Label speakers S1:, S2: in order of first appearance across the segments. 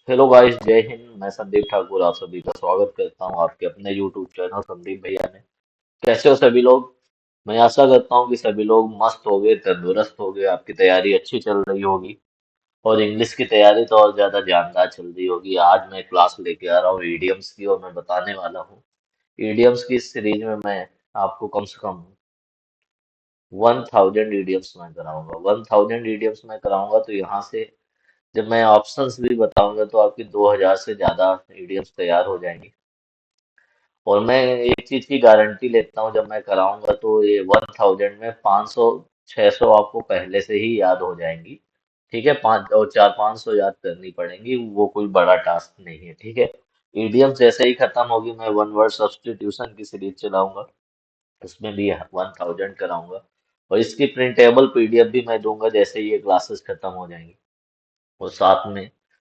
S1: Hello guys, जय हिंद। मैं संदीप ठाकुर आप सभी का स्वागत करता हूं आपके अपने यूट्यूब चैनल संदीप भैया में। कैसे हो सभी लोग? मैं आशा करता हूं कि सभी लोग मस्त हो गए, तंदुरुस्त हो गए, आपकी तैयारी अच्छी चल रही होगी। और इंग्लिश की तैयारी तो और ज्यादा जानदार चल रही होगी। आज मैं क्लास लेके आ रहा हूँ ईडियम्स की, और मैं बताने वाला हूँ ईडियम्स की इस सीरीज में मैं आपको कम से कम 1000 ईडियम्स मैं कराऊंगा। 1000 ईडियम्स मैं कराऊंगा तो यहाँ से जब मैं ऑप्शंस भी बताऊंगा तो आपकी 2000 से ज्यादा ईडियम्स तैयार हो जाएंगी। और मैं एक चीज की गारंटी लेता हूँ, जब मैं कराऊंगा तो ये 1000 में 500 600 आपको पहले से ही याद हो जाएंगी। ठीक है, 500 याद करनी पड़ेंगी, वो कोई बड़ा टास्क नहीं है। ठीक है, ईडियम जैसे ही खत्म होगी मैं वन वर्ड सब्स्टिट्यूशन की सीरीज चलाऊंगा, उसमें भी 1000 कराऊंगा। और इसकी प्रिंटेबल पीडीएफ भी मैं दूंगा जैसे ही ये क्लासेस खत्म हो जाएंगी। और साथ में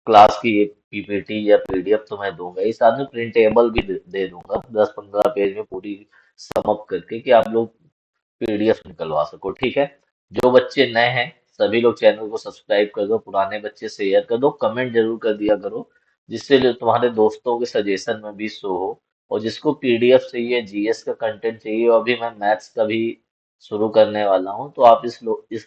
S1: क्लास की एक पीपीटी या पीडीएफ तो मैं दूंगा ही, साथ में प्रिंटेबल भी दे दूंगा 10-15 पेज में पूरी समअप करके, कि आप लोग पीडीएफ निकलवा सको। ठीक है, जो बच्चे नए हैं सभी लोग चैनल को सब्सक्राइब कर दो, पुराने बच्चे शेयर कर दो, कमेंट जरूर कर दिया करो, जिससे जो तुम्हारे दोस्तों के सजेशन में भी शो हो। और जिसको पीडीएफ चाहिए, जीएस का कंटेंट चाहिए, और अभी मैं मैथ्स का भी शुरू करने वाला हूँ, तो आप इस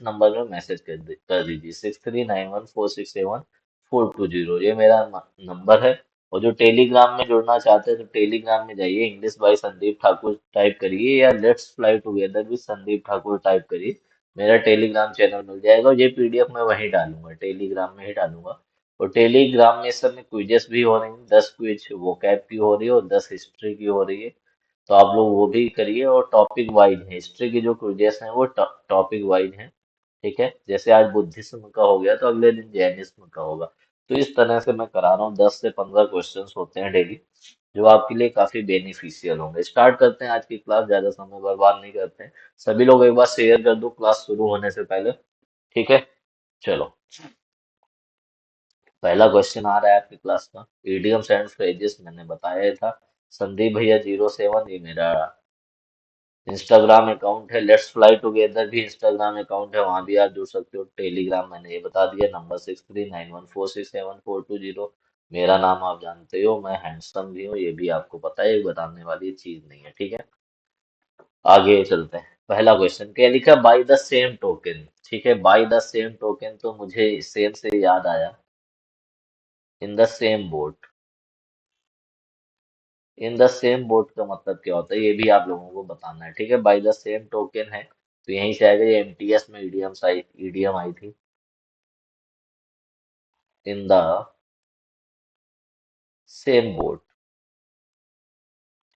S1: नंबर में मैसेज कर दीजिए 6391467420। ये मेरा नंबर है। और जो टेलीग्राम में जुड़ना चाहते हैं तो टेलीग्राम में जाइए, English by Sandeep Thakur type करिए या let's fly together with Sandeep Thakur type करिए, मेरा टेलीग्राम चैनल मिल जाएगा। और ये पीडीएफ मैं वहीं डालूंगा, टेलीग्राम में ही डालूंगा। और टेलीग्राम में इस समय क्विजेस भी हो रही हैं, 10 क्विज वोकैब की हो रही है और 10 हिस्ट्री की हो रही है। तो आप लोग वो भी करिए। और टॉपिक वाइज है, हिस्ट्री की जो क्विजेस हैं वो टॉपिक वाइज हैं। ठीक है, जैसे आज बुद्धिज्म का हो गया तो अगले दिन जैनिज्म का होगा। तो इस तरह से मैं करा रहा हूँ, 10 से 15 क्वेश्चंस होते हैं डेली, जो आपके लिए काफी बेनिफिशियल होंगे। स्टार्ट करते हैं आज की क्लास, ज्यादा समय बर्बाद नहीं करते हैं। सभी लोग एक बार शेयर कर दो क्लास शुरू होने से पहले। ठीक है, चलो। पहला क्वेश्चन आ रहा है आपकी क्लास का, इडियम्स एंड फ्रेजेस। मैंने बताया था संदीप भैया 07, ये मेरा इंस्टाग्राम अकाउंट है। लेट्स फ्लाई टुगेदर भी इंस्टाग्राम अकाउंट है, वहां भी आप जुड़ सकते हो। टेलीग्राम मैंने ये बता दिया, नंबर 6391467420। मेरा नाम आप जानते हो, मैं हैंडसम भी हूँ, ये भी आपको पता है, ये बताने वाली चीज नहीं है। ठीक है, आगे चलते हैं। पहला क्वेश्चन क्या लिखा, बाय द सेम टोकन। ठीक है, बाय द सेम टोकन तो मुझे सेम से याद आया, in the same boat. In the same boat का मतलब क्या होता है, ये भी आप लोगों को बताना है। ठीक है, बाय द सेम टोकन है तो यहीं से आएगा, ये एमटीएस में ईडीएम आई थी, इन द सेम बोट।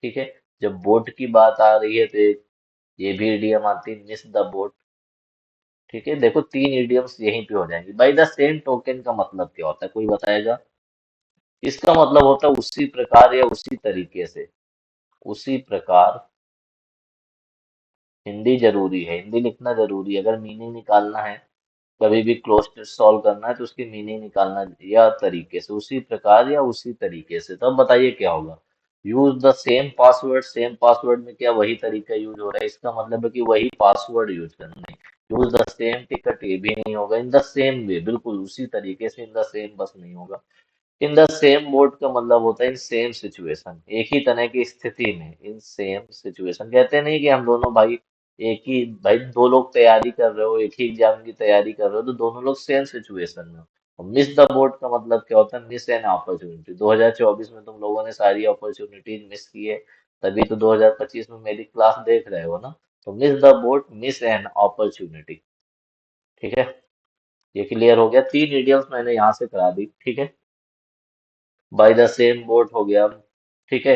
S1: ठीक है, जब बोट की बात आ रही है तो ये भी ईडीएम आती है, मिस द बोट। ठीक है, देखो 3 ईडीएम्स यहीं पे हो जाएंगी। बाय द सेम टोकन का मतलब क्या होता है, कोई बताएगा? इसका मतलब होता है उसी प्रकार या उसी तरीके से। उसी प्रकार, हिंदी जरूरी है, हिंदी लिखना जरूरी है। अगर मीनिंग निकालना है, कभी भी क्लोज टेस्ट सॉल्व करना है, तो उसकी मीनिंग निकालना, या तरीके से, उसी प्रकार या उसी तरीके से। तो अब बताइए क्या होगा। Use the same password, same password में क्या वही तरीका यूज हो रहा है? इसका मतलब है कि वही पासवर्ड यूज करना है। यूज द सेम टिकट, ये भी नहीं होगा। इन द सेम वे, बिल्कुल उसी तरीके से, इन द सेम बस नहीं होगा। इन द सेम मोड का मतलब होता है इन सेम सिचुएशन, एक ही तरह की स्थिति में। इन सेम सिचुएशन कहते नहीं कि हम दोनों भाई एक ही, भाई दो लोग तैयारी कर रहे हो, एक ही एग्जाम की तैयारी कर रहे हो, तो दोनों लोग सेम सिचुएशन में हो। और मिस द बोट का मतलब क्या होता है? Miss an opportunity. 2024 में तुम लोगों ने सारी अपॉर्चुनिटीज मिस की है, तभी तो 2025 में मेरी क्लास देख रहे हो ना। तो miss the boat, miss an opportunity. ठीक है, ये क्लियर हो गया। 3 इडियम्स मैंने यहाँ से करा दी। ठीक है, बाय द सेम बोट हो गया। ठीक है,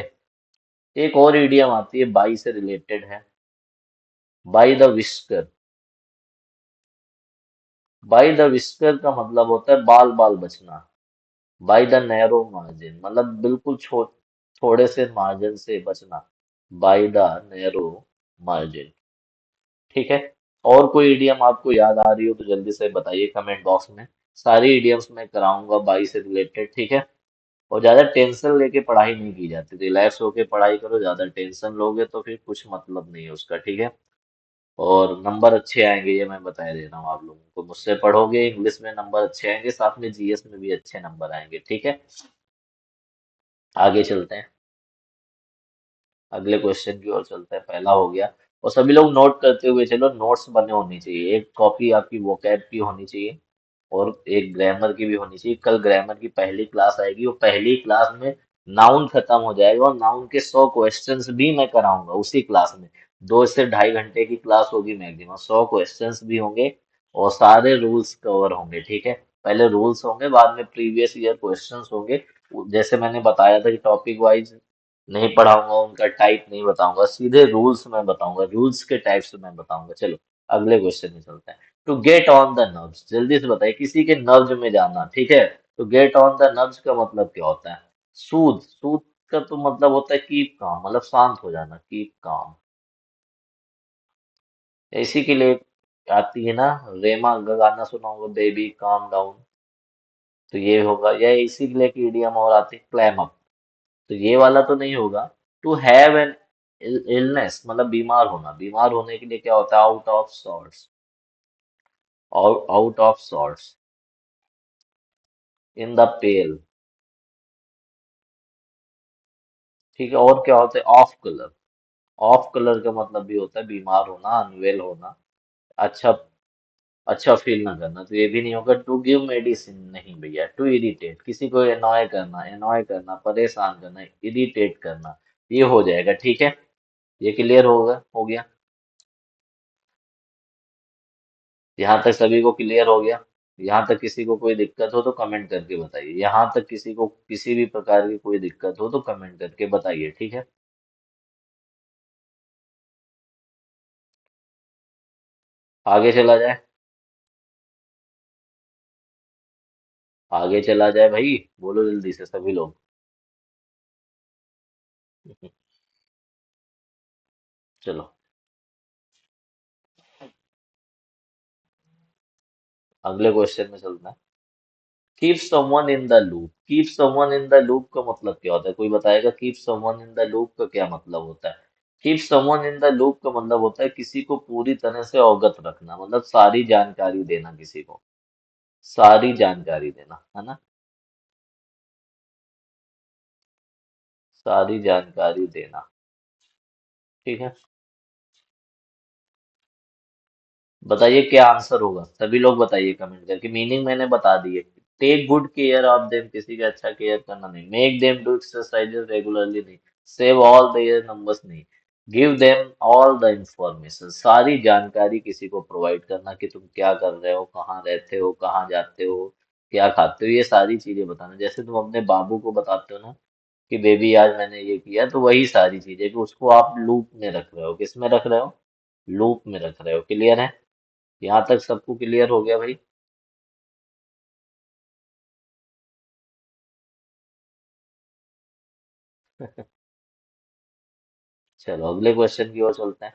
S1: एक और ईडियम आती है, बाई से रिलेटेड है, by the whisker. By the whisker का मतलब होता है बाल बाल बचना। बाई द नैरो मार्जिन मतलब बिल्कुल थोड़े से मार्जिन से बचना। By the narrow margin. ठीक है, और कोई ईडियम आपको याद आ रही हो तो जल्दी से बताइए कमेंट बॉक्स में। सारी ईडियम्स मैं कराऊंगा बाई से रिलेटेड। ठीक है, और ज्यादा टेंशन लेके पढ़ाई नहीं की जाती, रिलैक्स होके पढ़ाई करो। ज्यादा टेंशन लोगे तो फिर कुछ मतलब नहीं है उसका। ठीक है, और नंबर अच्छे आएंगे, ये मैं बता दे रहा हूँ आप लोगों को। मुझसे पढ़ोगे इंग्लिश में नंबर अच्छे आएंगे, साथ में जीएस में भी अच्छे नंबर आएंगे, ठीक है। आगे चलते हैं, अगले क्वेश्चन की ओर चलते हैं। पहला हो गया, और सभी लोग नोट करते हुए चलो, नोट्स बने होनी चाहिए। एक कॉपी आपकी वोकैब की होनी चाहिए और एक ग्रामर की भी होनी चाहिए। कल ग्रामर की पहली क्लास आएगी, और पहली क्लास में नाउन खत्म हो जाएगा, और नाउन के 100 क्वेश्चंस भी मैं कराऊंगा उसी क्लास में। 2 से ढाई घंटे की क्लास होगी मैक्सिमम, 100 क्वेश्चंस भी होंगे और सारे रूल्स कवर होंगे, ठीक है। पहले रूल्स होंगे, बाद में प्रीवियस ईयर क्वेश्चंस होंगे। जैसे मैंने बताया था कि टॉपिक वाइज नहीं पढ़ाऊंगा, उनका टाइप नहीं बताऊंगा, सीधे रूल्स में बताऊंगा, रूल्स के टाइप्स में बताऊंगा। चलो अगले क्वेश्चन में चलते हैं। To get on the nerves, जल्दी से बताइए, किसी के नर्व्स में जाना, ठीक है। तो गेट ऑन द नर्व्स का मतलब क्या होता है? सूद, सूद का तो मतलब होता है कीप काम, मतलब शांत हो जाना, कीप काम। इसी के लिए आती है ना, रेमा का गाना सुना होगा, बेबी काम डाउन। तो ये होगा, या इसी के लिए की इडियम और आती है, क्लैम अप। तो ये वाला तो नहीं होगा। टू हैव एन इलनेस मतलब बीमार होना, बीमार होने के लिए क्या होता है? Out of sorts, out of sorts, in the pale, ठीक है। और क्या होता है? ऑफ कलर, ऑफ कलर का मतलब भी होता है बीमार होना, अनवेल होना, अच्छा, अच्छा फील ना करना। तो ये भी नहीं होगा। टू गिव मेडिसिन नहीं भैया। टू इरिटेट, किसी को एनॉय करना, परेशान करना, इरिटेट करना, ये हो जाएगा, ठीक है। ये क्लियर होगा, हो गया। यहाँ तक सभी को क्लियर हो गया? यहाँ तक किसी को कोई दिक्कत हो तो कमेंट करके बताइए। यहाँ तक किसी को किसी भी प्रकार की कोई दिक्कत हो तो कमेंट करके बताइए, ठीक है। आगे चला जाए, आगे चला जाए भाई, बोलो जल्दी से सभी लोग। चलो अगले क्वेश्चन में चलते हैं। Keep someone in the loop, keep someone in the loop का मतलब क्या होता है? कोई बताएगा keep someone in the loop का क्या मतलब होता है? Keep someone in the loop का मतलब होता है किसी को पूरी तरह से अवगत रखना, मतलब सारी जानकारी देना किसी को, सारी जानकारी देना, है ना। सारी जानकारी देना, ठीक है। बताइए क्या आंसर होगा, सभी लोग बताइए कमेंट करके। मीनिंग मैंने बता दी है। Take good care of them, किसी का अच्छा केयर करना नहीं। Make them do exercises regularly नहीं। सेव ऑल देयर नंबर्स नहीं। Give them all the information, सारी जानकारी किसी को प्रोवाइड करना कि तुम क्या कर रहे हो, कहाँ रहते हो, कहाँ जाते हो, क्या खाते हो, ये सारी चीजें बताना। जैसे तुम अपने बाबू को बताते हो ना कि बेबी आज मैंने ये किया, तो वही सारी चीजें कि उसको आप लूप में रख रहे हो। किस में रख रहे हो? लूप में रख रहे हो। क्लियर है? यहाँ तक सबको क्लियर हो गया भाई? चलो अगले क्वेश्चन की ओर चलते हैं।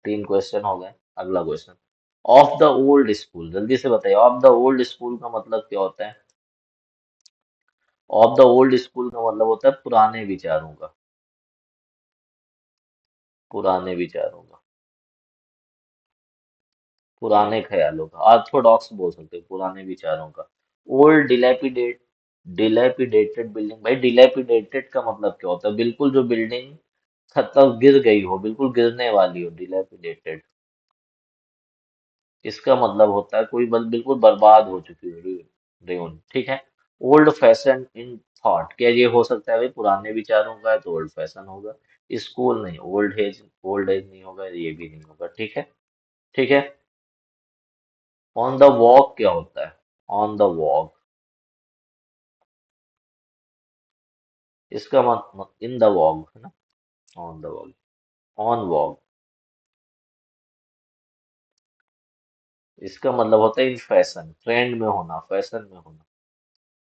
S1: 3 क्वेश्चन हो गए। अगला question, of the old school, जल्दी से बताइए ऑफ द ओल्ड स्कूल का मतलब क्या होता है? ऑफ द ओल्ड स्कूल का मतलब होता है पुराने विचारों का, पुराने विचारों का, पुराने ख्यालों का, ऑर्थोडॉक्स बोल सकते हो, पुराने विचारों का। ओल्ड डिलेपिडेट, डिलेपिडेटेड बिल्डिंग, भाई डिलेपिडेटेड का मतलब क्या होता है? बिल्कुल जो बिल्डिंग खत्म, गिर गई हो, बिल्कुल गिरने वाली हो, डिलेपिडेटेड। इसका मतलब होता है कोई बल बिल्कुल बर्बाद हो चुकी है, रेउन, ठीक है। ओल्ड फैशन इन थॉट, क्या ये हो सकता है भाई? पुराने विचारों का है तो ओल्ड फैशन होगा। स्कूल नहीं, ओल्ड एज, ओल्ड एज नहीं होगा, ये भी नहीं होगा, ठीक है। ठीक है। ऑन द वॉक क्या होता है? ऑन द वॉक, इसका मतलब इन द वॉक है ना, on the walk, on walk, इसका मतलब होता है इन फैशन, ट्रेंड में होना, फैशन में होना।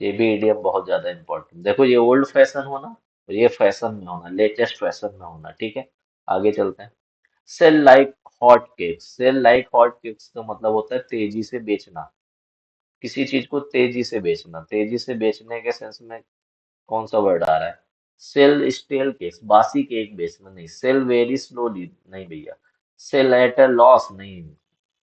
S1: ये भी इडियम बहुत ज्यादा इंपॉर्टेंट। देखो ये ओल्ड फैशन होना और ये फैशन में होना, लेटेस्ट फैशन में होना, ठीक है। आगे चलते हैं। Sell like hot cakes, sell like hot cakes का मतलब होता है तेजी से बेचना, किसी चीज को तेजी से बेचना। तेजी से बेचने के सेंस में कौन सा वर्ड आ रहा है? सेल स्टेल केक्स, बासी केक बेचना नहीं। सेल वेरी स्लोली नहीं भैया। सेल एट अ लॉस नहीं।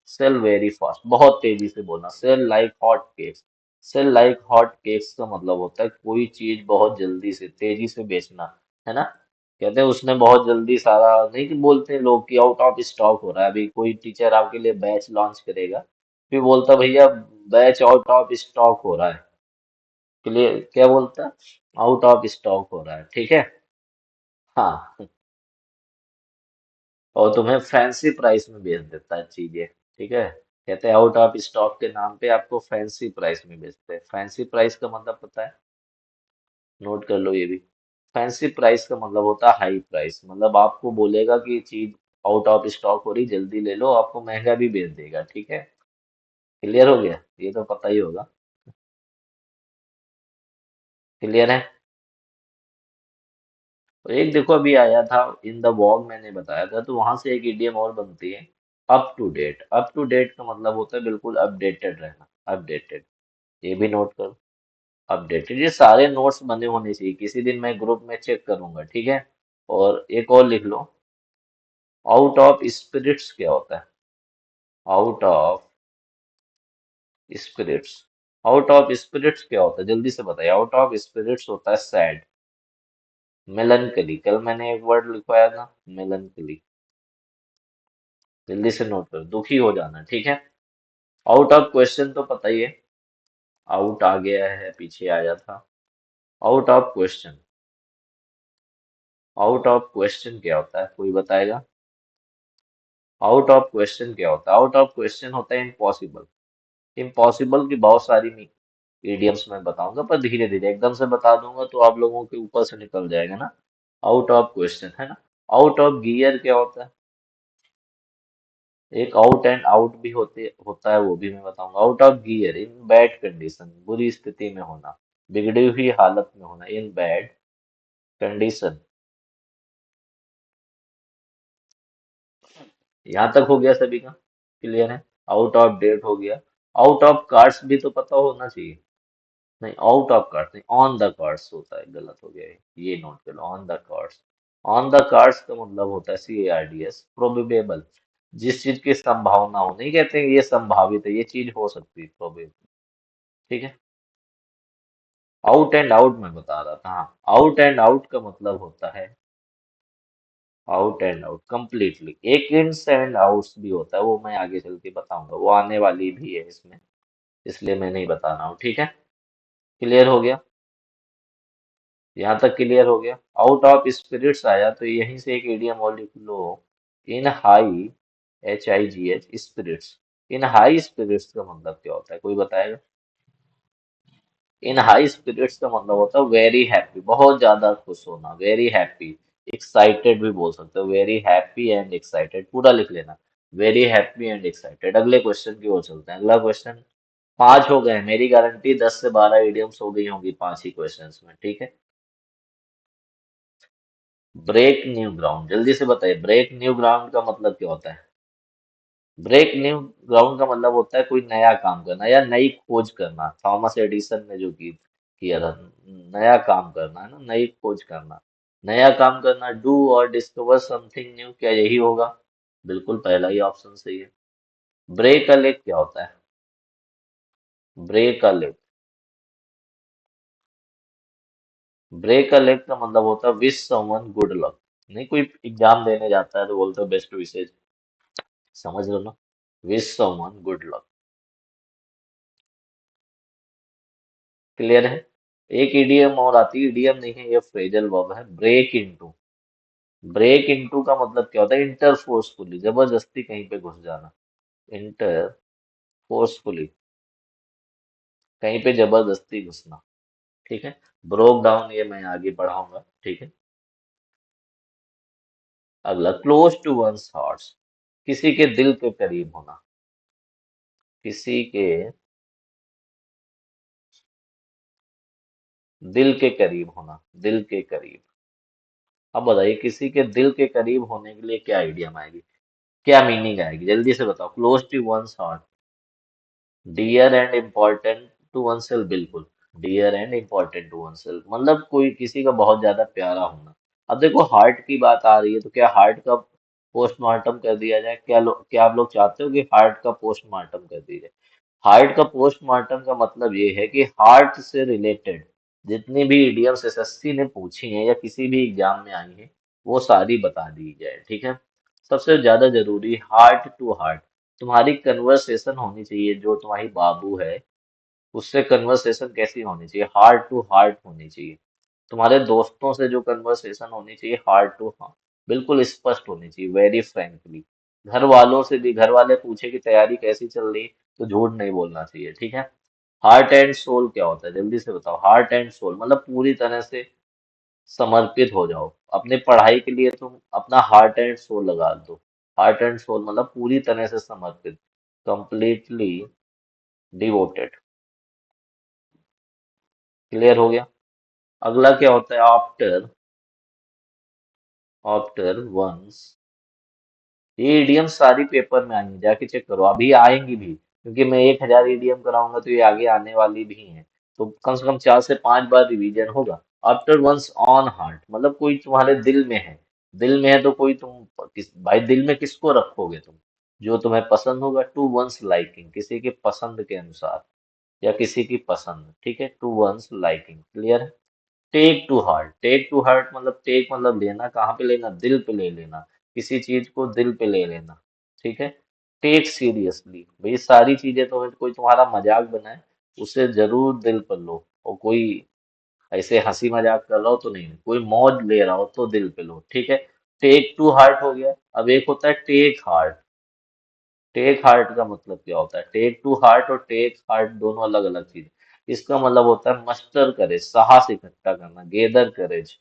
S1: सेल वेरी फास्ट, बहुत तेजी से बोलना। Sell like hot cakes. Sell like hot cakes का मतलब होता है कोई चीज बहुत जल्दी से तेजी से बेचना, है ना। कहते हैं उसने बहुत जल्दी सारा, नहीं कि बोलते हैं लोग कि आउट ऑफ स्टॉक हो रहा है। अभी कोई टीचर आपके लिए बैच लॉन्च करेगा, फिर बोलता भैया बैच आउट ऑफ स्टॉक हो रहा है। क्लियर, क्या बोलता है? आउट ऑफ स्टॉक हो रहा है, ठीक है। हाँ, और तुम्हें फैंसी प्राइस में बेच देता है चीजें, ठीक है। कहते हैं आउट ऑफ स्टॉक के नाम पे आपको फैंसी प्राइस में बेचते हैं। फैंसी प्राइस का मतलब पता है? नोट कर लो ये भी। फैंसी प्राइस का मतलब होता है हाई प्राइस, मतलब आपको बोलेगा कि चीज आउट ऑफ स्टॉक हो रही, जल्दी ले लो, आपको महंगा भी बेच देगा, ठीक है। क्लियर हो गया, ये तो पता ही होगा। क्लियर है। तो एक देखो अभी आया था इन द वॉग, मैंने बताया था, तो वहां से एक इडियम और बनती है, up to date. Up to date का मतलब होता है बिल्कुल अपडेटेड रहना, अपडेटेड। ये भी नोट करो, अपडेटेड। ये सारे नोट्स बने होने चाहिए, किसी दिन मैं ग्रुप में चेक करूंगा, ठीक है। और एक और लिख लो, आउट ऑफ स्पिरिट्स क्या होता है? Out of spirits. Out of spirits क्या होता है, जल्दी से बताइए। आउट ऑफ स्पिरिट्स होता है सैड, मेलनकली। कल मैंने एक वर्ड लिखवाया था, मेलनकली। जल्दी से नोट करो, दुखी हो जाना, ठीक है। आउट ऑफ क्वेश्चन तो पता ही है, आउट आ गया है, पीछे आया था। Out of question, out of question क्या होता है, कोई बताएगा? आउट ऑफ क्वेश्चन क्या होता है? आउट ऑफ क्वेश्चन होता है इम्पॉसिबल। इम्पॉसिबल की बहुत सारी मीडियम्स में बताऊंगा, पर धीरे धीरे एकदम से बता दूंगा तो आप लोगों के ऊपर से निकल जाएगा ना। आउट ऑफ क्वेश्चन, है ना। आउट ऑफ गियर क्या होता है? एक आउट एंड आउट भी होता है, वो भी मैं बताऊंगा। Out of gear, in bad condition, बुरी स्थिति में होना, बिगड़ी हुई हालत में होना, इन बैड कंडीशन। यहाँ तक हो गया सभी का? क्लियर है। आउट ऑफ डेट हो गया। आउट ऑफ कार्ड्स भी तो पता होना चाहिए। नहीं, आउट ऑफ कार्ड्स नहीं, ऑन द कार्ड्स होता है, गलत हो गया ये नोट कर लो, on the cards. On the cards का मतलब होता है CARDS, प्रोबेबल। जिस चीज की संभावना हो, नहीं कहते हैं ये संभावित है, ये चीज हो सकती है, प्रोबेबल, ठीक है। आउट एंड आउट में बता रहा था, हाँ। आउट एंड आउट का मतलब होता है आउट एंड आउट कंप्लीटली। एक इन्स एंड आउट्स भी होता है, वो मैं आगे चल के बताऊंगा, वो आने वाली भी है इसमें, इसलिए मैं नहीं बता रहा हूँ, ठीक है। क्लियर हो गया, यहाँ तक क्लियर हो गया। आउट ऑफ स्पिरिट्स आया तो यहीं से एक इडियम और लिख लो, in high, HIGH spirits. In high spirits का मतलब क्या होता है, कोई बताएगा? इन हाई स्पिरिट्स का मतलब होता है वेरी हैप्पी, बहुत ज्यादा खुश होना, वेरी हैप्पी। एक्साइटेड भी बोल सकते हो, वेरी हैप्पी एंड एक्साइटेड, पूरा लिख लेना। Very happy and excited. अगले क्वेश्चन की ओर चलते हैं, अगला क्वेश्चन। पांच हो गए, मेरी गारंटी 10 से 12 इडियम्स हो गई होंगी 5 ही क्वेश्चंस में, ठीक है। ब्रेक न्यू ग्राउंड, जल्दी से बताइए, ब्रेक न्यू ग्राउंड का मतलब क्या होता है? ब्रेक न्यू ग्राउंड का मतलब होता है कोई नया काम करना या नई खोज करना। थॉमस एडिसन ने जो किया था, नया काम करना, है ना, नई खोज करना। नया काम करना, डू और डिस्कवर समथिंग न्यू, क्या यही होगा? बिल्कुल, पहला ही ऑप्शन सही है। ब्रेक अ लेग क्या होता है? Break a leg, break a leg का मतलब होता है विश समवन गुड लक। नहीं, कोई एग्जाम देने जाता है तो बोलते हो बेस्ट विशेज, समझ लो ना, wish someone good luck. Clear है। एक ईडीएम और आती है, ईडीएम नहीं है, ये फ्रेजल वर्ब है, ब्रेक इनटू। ब्रेक इनटू का मतलब क्या होता है? इंटर फोर्सफुली, जबरदस्ती कहीं पे घुस जाना। इंटर फोर्सफुली, कहीं पे जबरदस्ती घुसना, ठीक है। ब्रोक डाउन, ये मैं आगे बढ़ाऊंगा, ठीक है। अगला, क्लोज टू वंस हार्ट, किसी के दिल के करीब होना, किसी के दिल के करीब होना, दिल के करीब। अब बताइए, किसी के दिल के करीब होने के लिए क्या आइडिया आएगी, क्या मीनिंग आएगी, जल्दी से बताओ। Close to one's heart, dear and important to oneself, बिल्कुल। Dear and important to oneself, मतलब कोई किसी का बहुत ज्यादा प्यारा होना। अब देखो हार्ट की बात आ रही है तो क्या हार्ट का पोस्टमार्टम कर दिया जाए? क्या आप लोग चाहते हो कि हार्ट का पोस्टमार्टम कर दिया जाए? हार्ट का पोस्टमार्टम का मतलब ये है कि हार्ट से रिलेटेड जितनी भी इडियम्स एसएससी ने पूछी हैं या किसी भी एग्जाम में आई हैं वो सारी बता दी जाए, ठीक है। सबसे ज्यादा जरूरी हार्ट टू हार्ट, तुम्हारी कन्वर्सेशन होनी चाहिए, जो तुम्हारी बाबू है उससे कन्वर्सेशन कैसी होनी चाहिए? हार्ट टू हार्ट होनी चाहिए। तुम्हारे दोस्तों से जो कन्वर्सेशन होनी चाहिए हार्ट टू हार्ट, बिल्कुल स्पष्ट होनी चाहिए, वेरी फ्रैंकली। घर वालों से भी, घर वाले पूछे कि तैयारी कैसी चल रही, तो झूठ नहीं बोलना चाहिए, ठीक है। हार्ट एंड सोल क्या होता है जल्दी से बताओ? हार्ट एंड सोल मतलब पूरी तरह से समर्पित हो जाओ अपने पढ़ाई के लिए, तुम अपना हार्ट एंड सोल लगा दो। हार्ट एंड सोल मतलब पूरी तरह से समर्पित, कंप्लीटली डिवोटेड। क्लियर हो गया? अगला क्या होता है? After, after one's. ये ईडीएम सारी पेपर में आएंगी, जाके चेक करो, अभी आएंगी भी, क्योंकि मैं 1,000 ईडीएम कराऊंगा तो ये आगे आने वाली भी हैं। तो कम से कम 4 से 5 बार रिवीजन होगा। आफ्टर वंस ऑन हार्ट मतलब कोई तुम्हारे दिल में है। दिल में है तो कोई तुम भाई दिल में किसको रखोगे तुम? जो तुम्हें पसंद होगा। टू वंस लाइकिंग किसी के पसंद के अनुसार या किसी की पसंद, ठीक है। To one's liking, clear? Take to heart, take to heart मतलब टेक मतलब लेना, कहाँ पे लेना? दिल पे ले लेना, किसी चीज को दिल पे ले लेना, ठीक है। टेक सीरियसली, भाई सारी चीजें तो कोई तुम्हारा मजाक बनाए उसे जरूर दिल पर लो, और कोई ऐसे हंसी मजाक कर रहा हो तो नहीं, कोई मौज ले रहा हो तो दिल पे लो, ठीक है। टेक टू हार्ट हो गया। अब एक होता है टेक हार्ट। टेक हार्ट का मतलब क्या होता है? टेक टू हार्ट और टेक हार्ट दोनों अलग अलग चीज। इसका मतलब होता है मस्टर करेज, साहस इकट्ठा करना, गेदर करेज।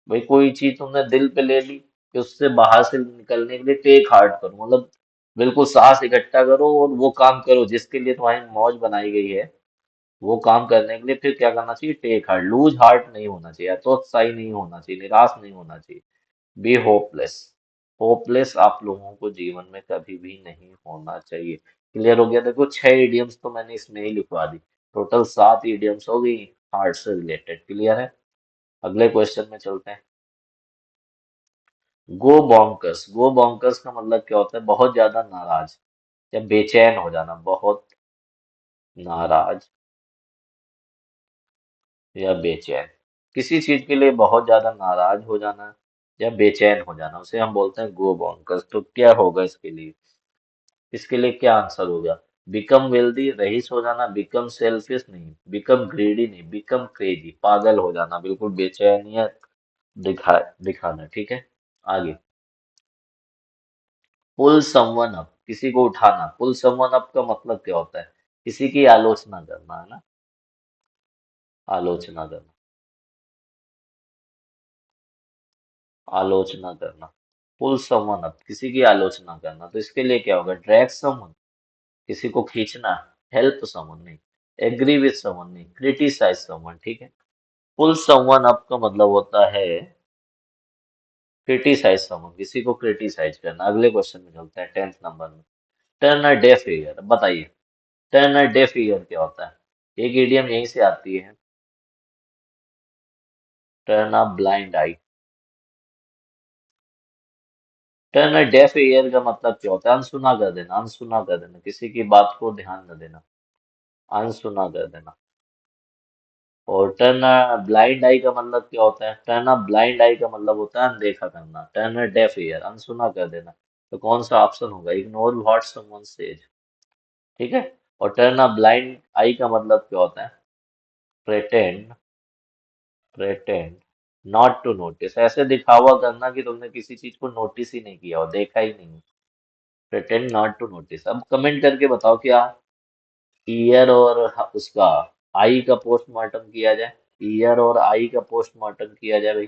S1: भाई कोई चीज तुमने दिल पे ले ली कि उससे बाहर से निकलने के लिए टेक हार्ट करो, मतलब बिल्कुल साहस इकट्ठा करो और वो काम करो जिसके लिए तुम्हारी मौज बनाई गई है। वो काम करने के लिए फिर क्या करना चाहिए? Take heart. लूज हार्ट नहीं होना चाहिए, हतोत्साही नहीं होना चाहिए, निराश नहीं होना चाहिए। B hopeless. होपलेस आप लोगों को जीवन में कभी भी नहीं होना चाहिए। क्लियर हो गया? देखो 6 इडियम्स तो मैंने इसमें ही लिखवा दी। टोटल 7 इडियम्स हो गई हार्ट से रिलेटेड। क्लियर है? अगले क्वेश्चन में चलते हैं। गो बॉन्कर्स। गो बॉन्कर्स का मतलब क्या होता है? बहुत ज्यादा नाराज या बेचैन हो जाना, बहुत नाराज या बेचैन। किसी चीज के लिए बहुत ज्यादा नाराज हो जाना या बेचैन हो जाना, उसे हम बोलते हैं गो बॉन्कर्स। तो क्या होगा इसके लिए? इसके लिए क्या आंसर होगा? बिकम वेल्दी, रईस हो जाना। बिकम सेल्फिश नहीं, बिकम ग्रीडी नहीं, बिकम क्रेजी, पागल हो जाना, बिल्कुल बेचैनियत दिखाना, ठीक है। आगे, पुल समवन अप, किसी को उठाना। पुल समवन अप का मतलब क्या होता है? किसी की आलोचना करना, है ना? आलोचना करना, आलोचना करना। पुल समवन अप, किसी की आलोचना करना। तो इसके लिए क्या होगा? ड्रैग समवन, किसी को खींचना। हेल्प समवन नहीं, एग्री विथ समवन नहीं, क्रिटिसाइज समवन, ठीक है। पुल समवन अप का मतलब होता है क्रिटिसाइज समवन, किसी को क्रिटिसाइज करना। अगले क्वेश्चन में चलते हैं, 10th नंबर में। टर्न अ डेफ ईयर, बताइए टर्न अ डेफ ईयर क्या होता है? एक इडियम यहीं से आती है, turn a blind I. Turn a deaf ear का मतलब क्या होता है? अनसुना कर देना, अनसुना कर देना, किसी की बात को ध्यान न देना, अनसुना कर देना। और टर्न अ ब्लाइंड आई का मतलब क्या होता है? टर्न अ ब्लाइंड आई का मतलब होता है अनदेखा करना। टर्न अ डेफ ईयर, अनसुना कर देना। तो कौन सा ऑप्शन होगा? इग्नोर व्हाट समवन सेज, ठीक है। और टर्न अ ब्लाइंड आई का मतलब क्या होता है? Pretend, pretend not to notice, ऐसे दिखावा करना कि तुमने किसी चीज को नोटिस ही नहीं किया हो, देखा ही नहीं। Pretend not to notice. अब कमेंट करके बताओ क्या ईयर और उसका आई का पोस्टमार्टम किया जाए? ईयर और आई का पोस्टमार्टम किया जाए भाई?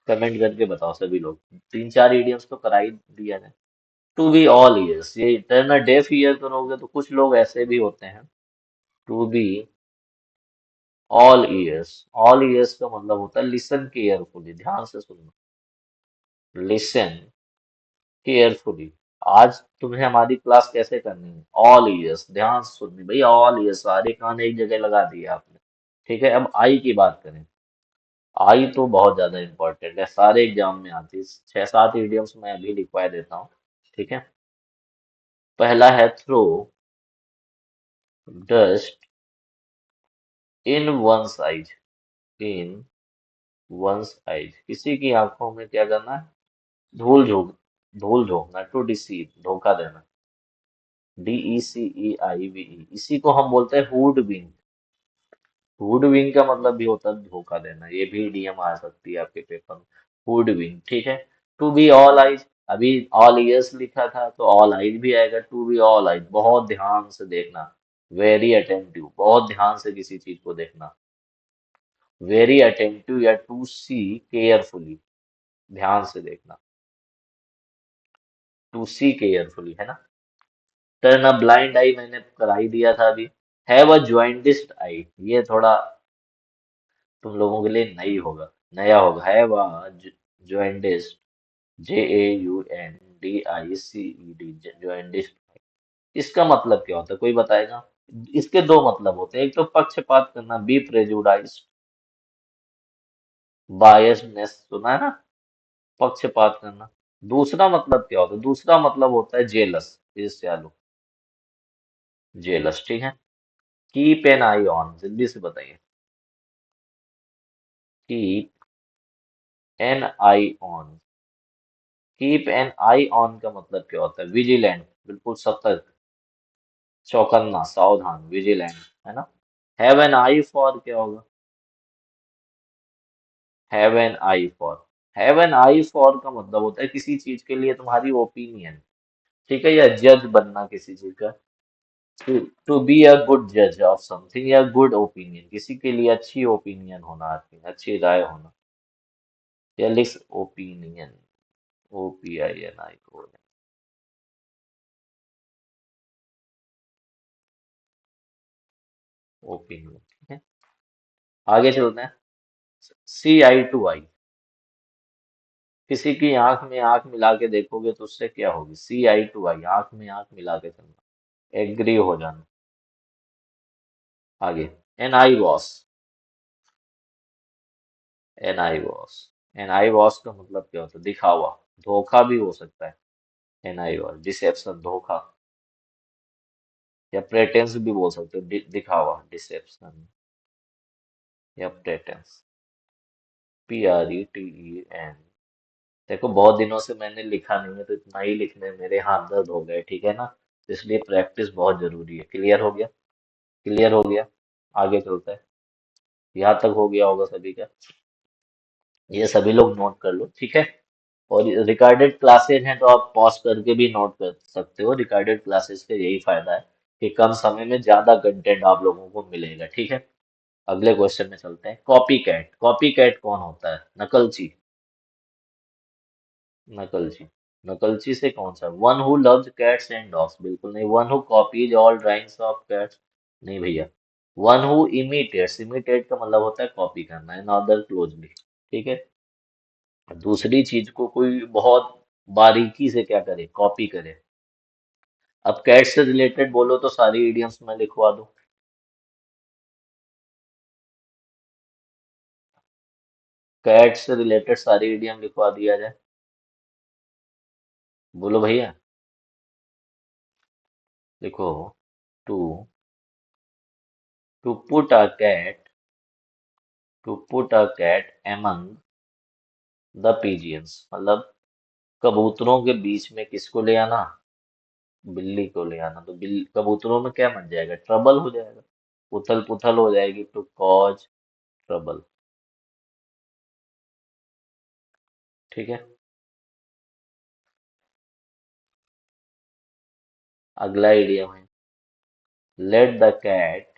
S1: कमेंट करके बताओ सभी लोग। 3 4 इडियम्स तो करा ही दिया जाए। टू बी ऑल ईयर्स, ये इटर्नल डेफ ईयर करोगे तो कुछ लोग ऐसे भी होते हैं। To be all ears, all ears का मतलब होता है लिसन केयरफुली, ध्यान से सुनना। Listen carefully. आज तुम्हें हमारी क्लास कैसे करनी है? ऑल ईयर्स, ध्यान से सुननी भाई, ऑल ईयर्स, सारे कान एक जगह लगा दिए आपने। ठीक है, अब आई की बात करें। आई तो बहुत ज्यादा इंपॉर्टेंट है, सारे एग्जाम में आती है। 6-7 इडियम्स मैं अभी लिखवा देता हूँ। ठीक है। पहला है throw dust in one's eyes. In one's eyes, किसी की आंखों में क्या करना है? धूल झोंकना, टू डिसीव, धोखा देना। DECEIVE, इसी को हम बोलते हैं हुड विंग। हुड विंग का मतलब भी होता है धोखा देना, ये भी इडियम आ सकती है आपके पेपर में। हुड विंग, ठीक है। टू बी ऑल आइज, अभी ऑल ईयर्स लिखा था तो ऑल आइज भी आएगा। टू बी ऑल आइज, बहुत ध्यान से देखना। वेरी अटेंटिव, बहुत ध्यान से किसी चीज को देखना। वेरी अटेंटिव या टू सी केयरफुली, ध्यान से देखना। टू सी केयरफुली, है ना। टर्न अ ब्लाइंड आई मैंने करा ही दिया था अभी। हैव अ ज्वाइंटिस्ट आई, ये थोड़ा तुम लोगों के लिए नई होगा, नया होगा। Have a jaundiced, JAUNDICED, jaundiced. इसका मतलब क्या होता है, कोई बताएगा? इसके दो मतलब होते हैं, एक तो पक्षपात करना, बी प्रेजुडाइज्ड, बायसनेस, सुना है ना, पक्षपात करना। दूसरा मतलब क्या होता है? दूसरा मतलब होता है जेलस, ईर्ष्यालु, जेलस, ठीक है। कीप एन आई ऑन, जल्दी से बताइए। Keep an I on, keep an I on का मतलब क्या होता है? विजिलेंट, बिल्कुल सतर्क, चौकन्ना, सावधान, विजिलेंट, है ना। हैव एन आई फॉर क्या होगा? Have an I for, have an I for का मतलब होता है किसी चीज के लिए तुम्हारी ओपिनियन, ठीक है, या जज बनना किसी चीज का। टू बी अ गुड जज ऑफ समथिंग, या गुड ओपिनियन, किसी के लिए अच्छी ओपिनियन होना, आपकी अच्छी राय होना। या लिस्ट ओपिनियन, OPINI को, ओपिनियन, ठीक है। आगे चलते हैं। CI टू आई, किसी की आंख में आंख मिला के देखोगे तो उससे क्या होगी? CI टू आई, आंख में आंख मिला के चलना, एग्री हो जाना। आगे, NI वॉस, NI वॉस का मतलब क्या होता है? दिखावा, धोखा भी हो सकता है। NI वॉस, डिसेप्शन, धोखा, या प्रेटेंस भी बोल सकते हो, दिखावा, डिसेप्शन, या प्रेटेंस। PRETEN। देखो बहुत दिनों से मैंने लिखा नहीं है तो इतना ही लिखने में मेरे हाथ दर्द हो गए, ठीक है ना। इसलिए प्रैक्टिस बहुत जरूरी है। क्लियर हो गया? क्लियर हो गया। आगे चलते हैं। यहाँ तक हो गया होगा सभी का। ये सभी लोग नोट कर लो, ठीक है। और रिकॉर्डेड क्लासेज हैं तो आप पॉज करके भी नोट कर सकते हो। रिकॉर्डेड क्लासेस का यही फायदा है कि कम समय में ज्यादा कंटेंट आप लोगों को मिलेगा, ठीक है। अगले क्वेश्चन में चलते हैं। कॉपी कैट, कॉपी कैट कौन होता है? नकलची, नकलची, नकलची से कौन सा? One who loves cats and dogs, बिल्कुल नहीं। One who copies all drawings of cats, नहीं भैया। वन हु इमिटेट्स, इमिटेट का मतलब होता है कॉपी करना है, नॉर्दर क्लोजली, ठीक है। दूसरी चीज को कोई बहुत बारीकी से क्या करे? कॉपी करे। अब कैट से रिलेटेड बोलो तो सारी इडियम्स मैं लिखवा दूं। कैट से रिलेटेड सारी इडियम लिखवा दिया जाए, बोलो भैया। लिखो। To to put a cat, to put a cat among the pigeons, मतलब कबूतरों के बीच में किसको ले आना? बिल्ली को ले आना। तो कबूतरों में क्या बन जाएगा? ट्रबल हो जाएगा, उथल पुथल हो जाएगी। टू कॉज ट्रबल, ठीक है। अगला इडियम है let the cat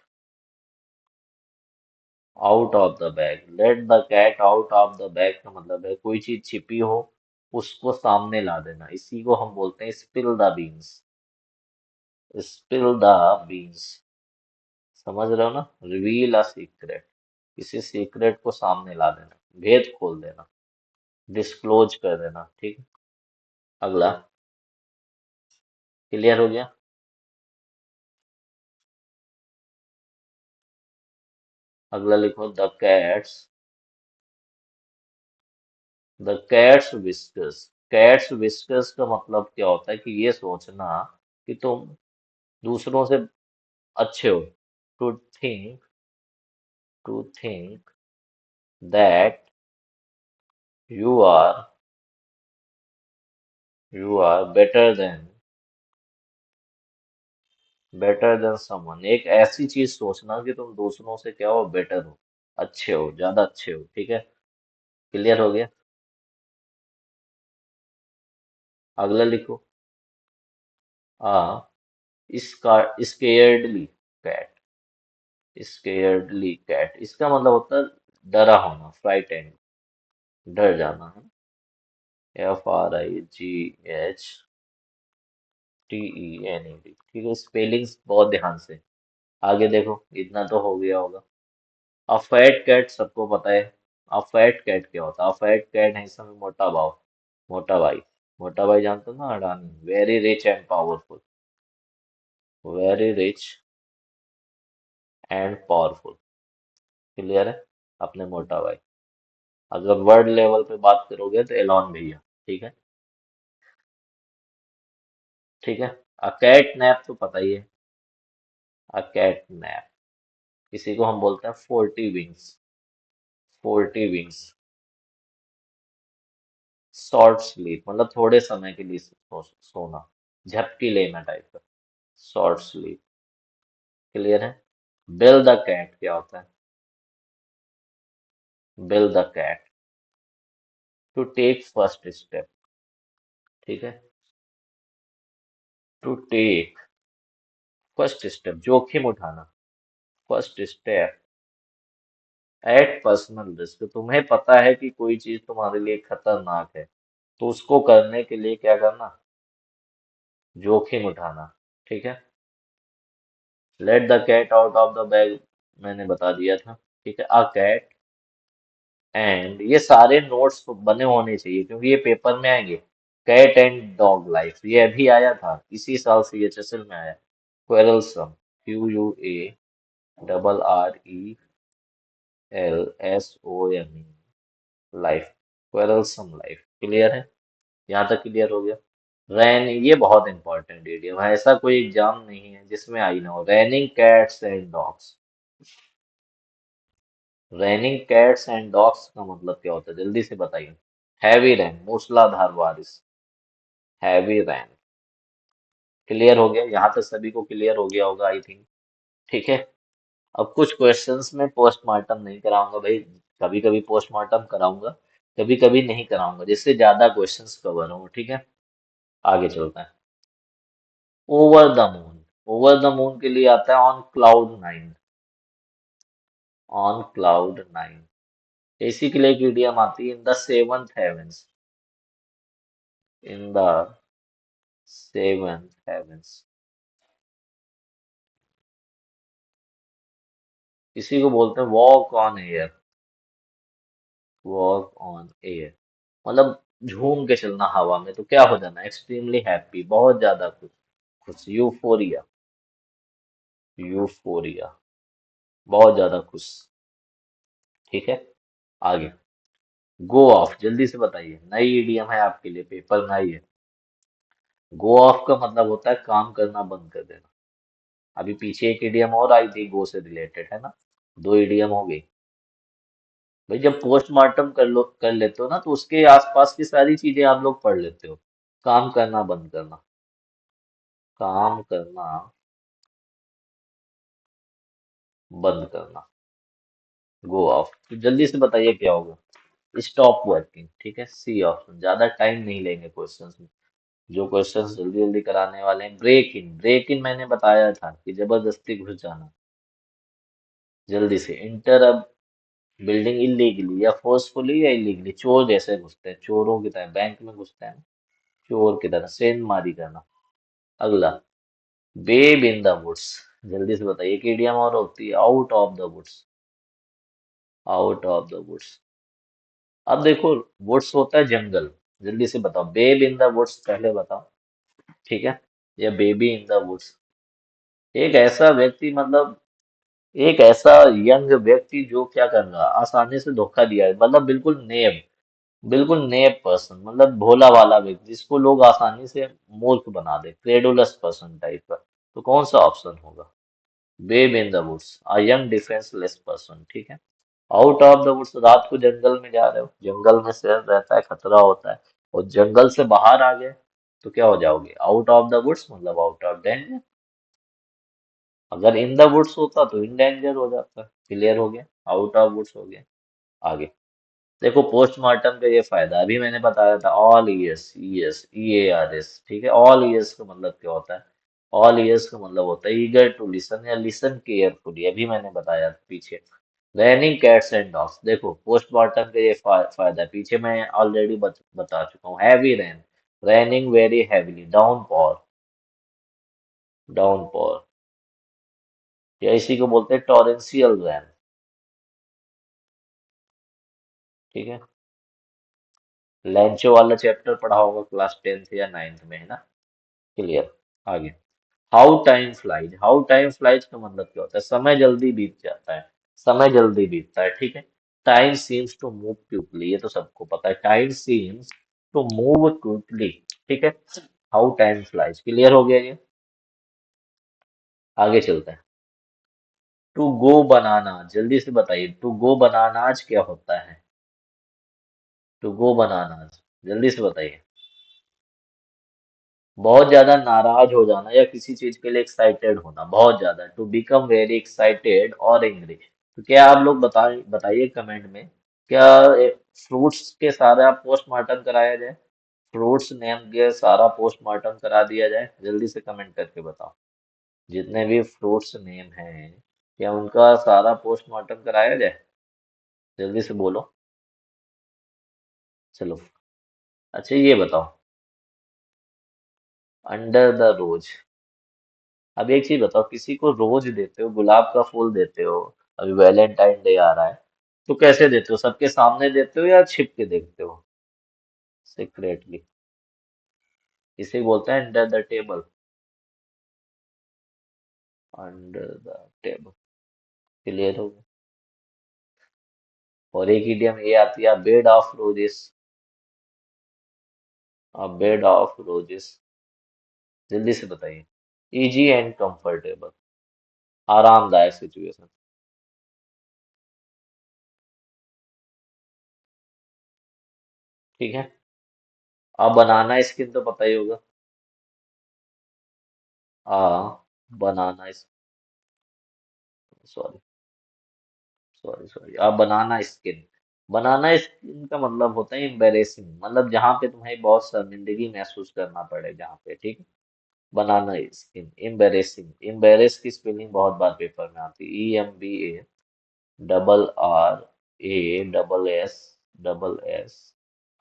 S1: out of the bag. Let the cat out of the bag का मतलब है कोई चीज छिपी हो उसको सामने ला देना। इसी को हम बोलते हैं spill the beans, spill the beans, समझ रहे हो ना। रिवील अ सीक्रेट, किसी सीक्रेट को सामने ला देना, भेद खोल देना, डिस्क्लोज कर देना, ठीक है। अगला, क्लियर हो गया। अगला लिखो the cats whiskers. Cats whiskers का मतलब क्या होता है कि ये सोचना कि तुम दूसरों से अच्छे हो। To think to think that you are you are better than someone. एक ऐसी चीज सोचना कि तुम दूसरों से क्या हो, बेटर हो, अच्छे हो, ज्यादा अच्छे हो। ठीक है, क्लियर हो गया। अगला लिखो आ इसका स्केयर्डली कैट। स्केयर्डली कैट इसका मतलब होता है डरा होना, फ्राइटेंड, डर जाना है। FRIGHTENED। ठीक है, स्पेलिंग्स बहुत ध्यान से। आगे देखो, इतना तो हो गया होगा। अफैट कैट सबको पता है। अफैट कैट क्या होता है? अफैट कैट है इसमें मोटा भाव, मोटा भाई। मोटा भाई जानते हो ना, Adani. Very rich and powerful, very rich and powerful. Clear है, अपने मोटा भाई। अगर वर्ल्ड लेवल पे बात करोगे तो एलॉन भैया। ठीक है, ठीक है। अ कैट नैप तो पता ही है। अ कैट नैप, इसी को हम बोलते हैं 40 विंग्स। 40 विंग्स, शॉर्ट स्लीप मतलब थोड़े समय के लिए सोना, झपकी लेना टाइप का, शॉर्ट स्लीप। क्लियर है। बिल द कैट क्या होता है? Bill the cat, to take first step. ठीक है, टू टेक फर्स्ट स्टेप, जोखिम उठाना। First step at personal risk, तुम्हें पता है कि कोई चीज तुम्हारे लिए खतरनाक है, तो उसको करने के लिए क्या करना? जोखिम उठाना। ठीक है। Let the cat out of the bag, मैंने बता दिया था। ठीक है। अ कैट एंड, ये सारे नोट्स बने होने चाहिए क्योंकि ये पेपर में आएंगे। कैट एंड डॉग लाइफ, ये अभी आया था, इसी साल CHSL में आया। क्वेरलसम, QUARRELSOME, लाइफ, क्वेरलसम लाइफ। क्लियर है, यहाँ तक क्लियर हो गया। रैन, ये बहुत इंपॉर्टेंट इडियम है, ऐसा कोई एग्जाम नहीं है जिसमें आई ना हो। Raining cats and dogs. Raining cats and dogs का मतलब क्या होता है, जल्दी से बताइए। हैवी रैन, मूसलाधार बारिश, हैवी रैन। क्लियर हो गया, यहाँ तक सभी को क्लियर हो गया होगा आई थिंक। ठीक है। अब कुछ क्वेश्चंस में पोस्टमार्टम नहीं कराऊंगा भाई, कभी कभी पोस्टमार्टम कराऊंगा, कभी कभी नहीं कराऊंगा, जिससे ज्यादा क्वेश्चंस कवर हो। ठीक है, आगे चलते हैं। Over the moon, over the moon के लिए आता है on cloud nine. On cloud nine, इसी के लिए एक इडियम आती है, in the seventh heavens. In the seventh heavens, इसी को बोलते हैं walk on air. Walk on air मतलब झूम के चलना हवा में, तो क्या हो जाना? एक्सट्रीमली हैप्पी, बहुत ज्यादा खुश। खुश, यूफोरिया, यूफोरिया, बहुत ज्यादा खुश। ठीक है, आगे। गो ऑफ, जल्दी से बताइए, नई इडियम है आपके लिए, पेपर में आई है। गो ऑफ का मतलब होता है काम करना बंद कर देना। अभी पीछे एक इडियम और आई थी गो से रिलेटेड, है ना? दो इडियम हो गई। भाई जब पोस्टमार्टम कर लेते हो ना, तो उसके आसपास की सारी चीजें आप लोग पढ़ लेते हो। काम करना बंद करना, काम करना बंद करना, गो ऑफ। तो जल्दी से बताइए क्या होगा? Stop working. ठीक है, सी ऑप्शन। ज्यादा टाइम नहीं लेंगे क्वेश्चंस में, जो क्वेश्चंस जल्दी जल्दी कराने वाले हैं। ब्रेक इन, ब्रेक इन मैंने बताया था कि जबरदस्ती घुस जाना, जल्दी से। इंटर अब बिल्डिंग इलीगली, या फोर्सफुली या इलीगली, चोर जैसे घुसते हैं, चोरों की तरह बैंक में घुसते हैं, चोर की तरह सेंधमारी करना। अगला, बेब इन द वुड्स, जल्दी से बताइए। एक इडियम और होती है, out of the woods. Out of the woods, अब देखो, वुड्स होता है जंगल। जल्दी से बताओ, बेब इन द वुड्स पहले बताओ। ठीक है, या बेबी इन द वुड्स। एक ऐसा व्यक्ति, मतलब एक ऐसा यंग व्यक्ति जो क्या कर रहा है, आसानी से धोखा दिया है, मतलब बिल्कुल नेब पर्सन, मतलब भोला वाला व्यक्ति जिसको लोग आसानी से मूर्ख बना दे, क्रेडुलस पर्सन टाइप का। तो कौन सा ऑप्शन होगा? Babe in the woods, a young defenceless person, ठीक है। आउट ऑफ द वुड्स, रात को जंगल में जा रहे हो, जंगल में शेर रहता है, खतरा होता है, और जंगल से बाहर आ गए तो क्या हो जाओगे? आउट ऑफ द वुड्स मतलब आउट ऑफ डेंजर। अगर इन द वुड्स होता तो इन डेंजर हो जाता। क्लियर हो गया? आउट ऑफ वुड्स हो गया। आगे देखो, पोस्टमार्टम का ये फायदा अभी मैंने बताया था, ऑल ईयर्स, ईयर्स, EARS, ठीक है। ऑल ईयर्स का मतलब क्या होता है? ऑल ईयर्स का मतलब होता है ईगर टू लिसन या लिसन केयरफुली, अभी मैंने बताया था पीछे। रैनिंग कैट्स एंड डॉग्स, देखो पोस्टमार्टम का ये फायदा है, पीछे मैं ऑलरेडी बता चुका हूँ। Heavy rain, raining very heavily, downpour, downpour, या इसी को बोलते हैं टॉरेंशियल रेन, ठीक है। लैंचो वाला चैप्टर पढ़ा होगा क्लास 10th या 9th में, है ना? क्लियर। आगे, how time flies, how time flies का मतलब क्या होता है? समय जल्दी बीत जाता है, समय जल्दी बीतता है, ठीक है। Time seems to move quickly, ये तो सबको पता है, time seems to move quickly, ठीक है। हाउ टाइम फ्लाइज, क्लियर हो गया ये। आगे चलते हैं। टू गो बनाना, जल्दी से बताइए, टू गो बनानाज क्या होता है? टू गो बनानाज, जल्दी से बताइए। बहुत ज्यादा नाराज हो जाना या किसी चीज के लिए एक्साइटेड होना, बहुत ज्यादा, टू बिकम वेरी एक्साइटेड और एंग्री। तो क्या आप लोग बताइए कमेंट में, क्या फ्रूट्स के सारा पोस्टमार्टम कराया जाए? फ्रूट्स नेम के सारा पोस्टमार्टम करा दिया जाए? जल्दी से कमेंट करके बताओ। जितने भी फ्रूट्स नेम हैं, क्या उनका सारा पोस्टमार्टम कराया जाए? जल्दी से बोलो। चलो, अच्छा ये बताओ, अंडर द रोज, अब एक चीज बताओ, किसी को रोज देते हो, गुलाब का फूल देते हो, अभी वैलेंटाइन डे आ रहा है, तो कैसे देते हो? सबके सामने देते हो या छिप के देते हो? सीक्रेटली, इसे बोलते हैं under the table, under the table. Clear हो गया? और एक इडियम ये आती है, bed of roses, a bed of roses, जल्दी से बताइए। इजी एंड कंफर्टेबल, आरामदायक सिचुएशन, ठीक है। अब बनाना स्किन तो पता ही होगा। बनाना, सॉरी, सॉरी, अब बनाना स्किन, बनाना स्किन का मतलब होता है एम्बेरेसिंग, मतलब जहाँ पे तुम्हें बहुत शर्मिंदगी महसूस करना पड़े, जहाँ पे, ठीक है। बनाना स्किन, एम्बेरेसिंग, एम्बेरेस की स्पेलिंग बहुत बार पेपर में आती है,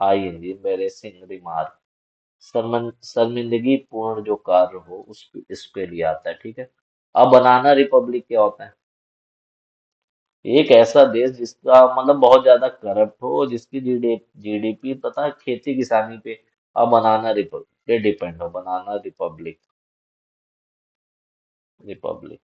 S1: EMBARRASSING, एम्बेरेसिंग रिमार्क, शर्मिंदगी पूर्ण जो कार्य हो उस इसके लिए आता है, ठीक है। अब बनाना रिपब्लिक क्या होता है? एक ऐसा देश जिसका मतलब बहुत ज्यादा करप्ट हो और जिसकी जीडीपी पता है खेती किसानी पे, अब बनाना रिपब्लिक पे डिपेंड हो, बनाना रिपब्लिक, रिपब्लिक,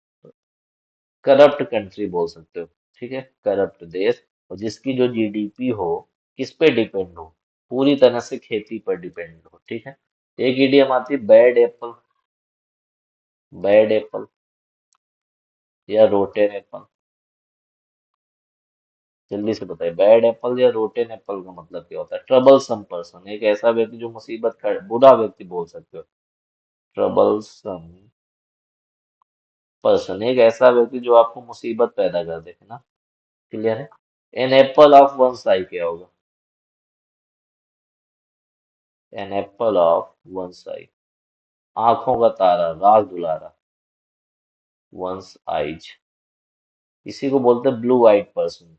S1: करप्ट कंट्री बोल सकते हो, ठीक है, करप्ट देश, और जिसकी जो जीडीपी हो किस पे डिपेंड हो? पूरी तरह से खेती पर डिपेंड हो, ठीक है। एक इडियम आती है, बैड एप्पल, बैड एप्पल या रोटेन एप्पल, जल्दी से बताइए, बैड एप्पल या रोटेन एप्पल का मतलब क्या होता है? ट्रबल सम पर्सन, एक ऐसा व्यक्ति जो मुसीबत का बुरा व्यक्ति बोल सकते हो, ट्रबल सम पर्सन, एक ऐसा व्यक्ति जो आपको मुसीबत पैदा कर दे, है ना? क्लियर है? An apple of one's eye क्या होगा? An apple of one's eye, आंखों का तारा, राज दुलारा, वंस आइज, इसी को बोलते हैं blue eyed person.